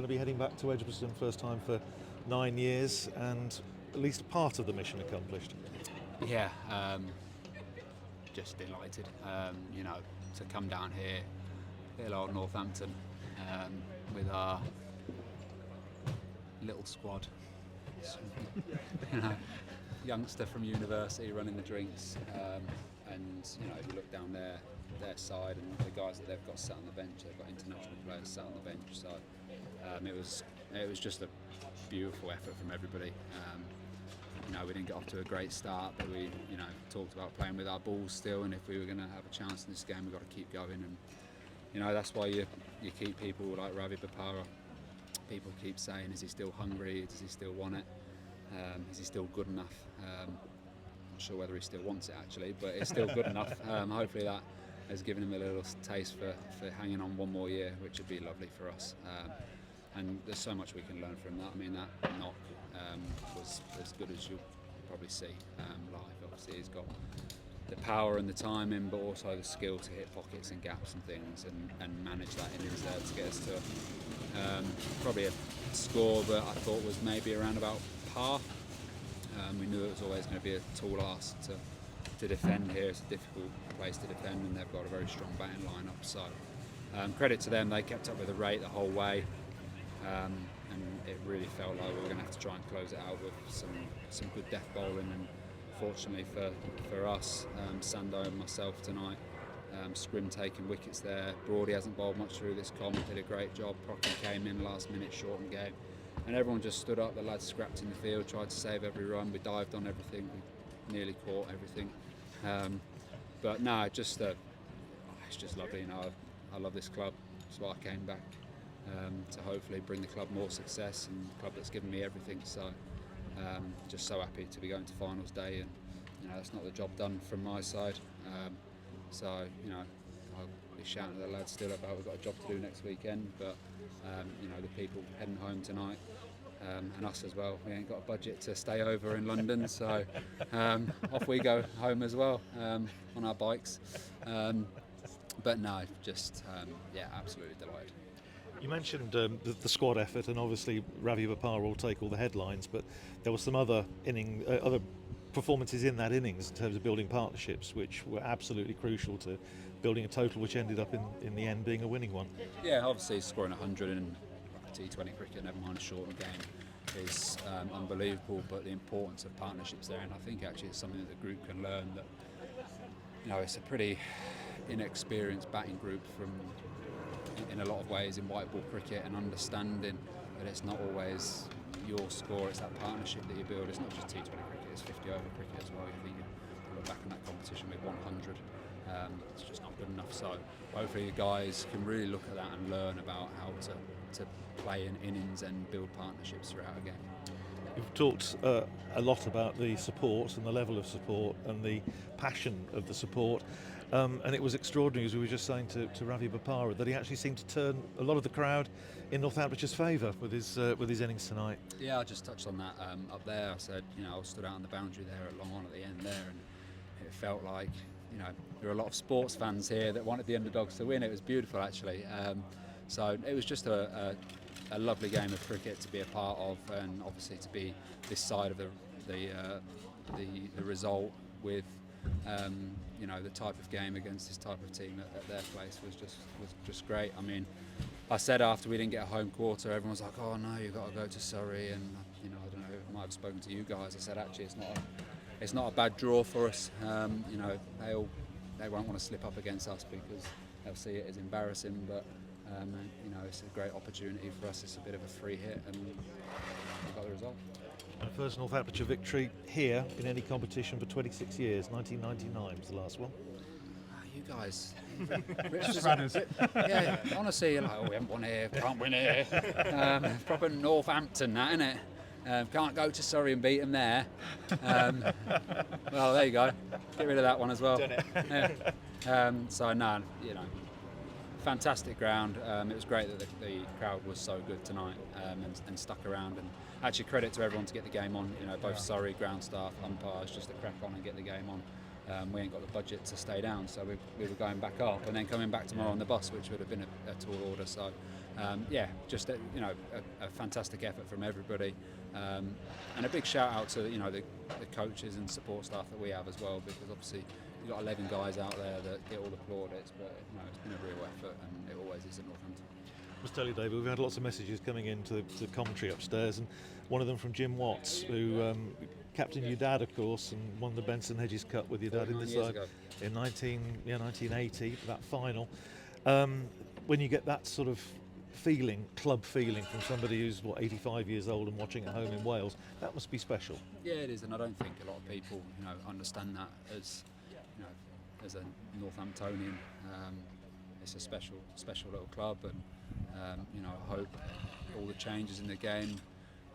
Going to be heading back to Edgbaston first time for 9 years, and at least part of the mission accomplished. Yeah, just delighted. To come down here, little old Northampton, with our little squad. Youngster from university running the drinks, and if you look down their side and the guys that they've got sat on the bench, they've got international players sat on the bench. So it was just a beautiful effort from everybody. We didn't get off to a great start, but we talked about playing with our balls still, and if we were going to have a chance in this game, we've got to keep going. And that's why you keep people like Ravi Bopara. People keep saying, is he still hungry? Does he still want it? Is he still good enough? Not sure whether he still wants it actually, but it's still good enough. Hopefully that has given him a little taste for hanging on one more year, which would be lovely for us. And there's so much we can learn from that. I mean, that knock was as good as you'll probably see live. Obviously, he's got the power and the timing, but also the skill to hit pockets and gaps and things, and manage that innings there to get us to probably a score that I thought was maybe around about par. We knew it was always going to be a tall ask to defend here. It's a difficult place to defend, and they've got a very strong batting lineup. So credit to them, they kept up with the rate the whole way. And it really felt like we were going to have to try and close it out with some good death bowling, and fortunately for us, Sando and myself tonight, Scrim taking wickets there. Broady hasn't bowled much through this comp, did a great job. Proctor came in last minute, shortened game, and everyone just stood up. The lads scrapped in the field, tried to save every run. We dived on everything, we nearly caught everything. But no, it's just lovely. I love this club. That's why I came back. To hopefully bring the club more success, and the club that's given me everything. So just so happy to be going to finals day, and that's not the job done from my side. I'll be shouting at the lads still about we've got a job to do next weekend, but the people heading home tonight, and us as well, we ain't got a budget to stay over in London, so off we go home as well on our bikes. But no, just absolutely delighted. You mentioned the squad effort, and obviously Ravi Bopara will take all the headlines, but there were some other performances in that innings in terms of building partnerships, which were absolutely crucial to building a total which ended up in the end being a winning one. Yeah, obviously scoring 100 in T20 cricket, never mind a shortened game, is unbelievable, but the importance of partnerships there, and I think actually it's something that the group can learn, that it's a pretty inexperienced batting group in a lot of ways in white ball cricket, and understanding that it's not always your score, it's that partnership that you build. It's not just T20 cricket, it's 50 over cricket as well. You think you look back in that competition with 100, it's just not good enough. So hopefully the guys can really look at that and learn about how to play in innings and build partnerships throughout a game. You've talked a lot about the support and the level of support and the passion of the support, and it was extraordinary, as we were just saying to Ravi Bopara, that he actually seemed to turn a lot of the crowd in Northampton's favour with his innings tonight. Yeah, I just touched on that up there. I said, I stood out on the boundary there at long on at the end there, and it felt like there were a lot of sports fans here that wanted the underdogs to win. It was beautiful actually. So it was just a lovely game of cricket to be a part of, and obviously to be this side of the result with the type of game against this type of team at their place was just great. I mean, I said after we didn't get a home quarter, everyone was like, "Oh no, you've got to go to Surrey," and I don't know, I might have spoken to you guys. I said actually it's not a bad draw for us. They won't want to slip up against us because they'll see it as embarrassing, but it's a great opportunity for us. It's a bit of a free hit, and we got the result. First Northamptonshire victory here in any competition for 26 years. 1999 was the last one. You guys, yeah, honestly, we haven't won here, can't win here. Proper Northampton, that, isn't it? Can't go to Surrey and beat them there. Well, there you go. Get rid of that one as well. Done it. Yeah. Fantastic ground. It was great that the crowd was so good tonight and stuck around. And actually, credit to everyone to get the game on. Both Surrey ground staff, umpires, just to crack on and get the game on. We ain't got the budget to stay down, so we were going back up and then coming back tomorrow on the bus, which would have been a tall order. So yeah, just a fantastic effort from everybody, and a big shout out to the coaches and support staff that we have as well, because obviously you've got 11 guys out there that get all the plaudits, but it's been a real effort, and it always is at Northampton. I must tell you, David, we've had lots of messages coming into the commentary upstairs, and one of them from Jim Watts, who captained your dad, of course, and won the Benson Hedges Cup with your dad in the side in 1980, that final. When you get that sort of feeling, club feeling, from somebody who's 85 years old and watching at home in Wales, that must be special. Yeah, it is, and I don't think a lot of people understand that as as a Northamptonian. It's a special little club, and I hope all the changes in the game,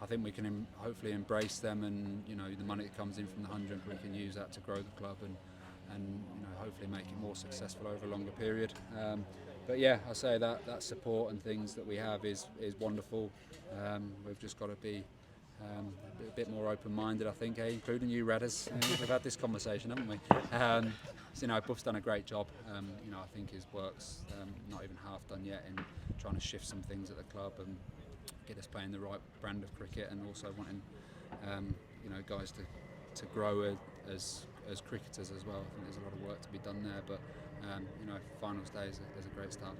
I think we can hopefully embrace them, and the money that comes in from the 100, we can use that to grow the club and hopefully make it more successful over a longer period. But yeah, I say that support and things that we have is wonderful. We've just got to be a bit more open-minded, I think, including you, Radders. We've had this conversation, haven't we? Buff's done a great job. I think his work's not even half done yet in trying to shift some things at the club and get us playing the right brand of cricket, and also wanting guys to grow as cricketers as well. I think there's a lot of work to be done there, but finals day is a great start.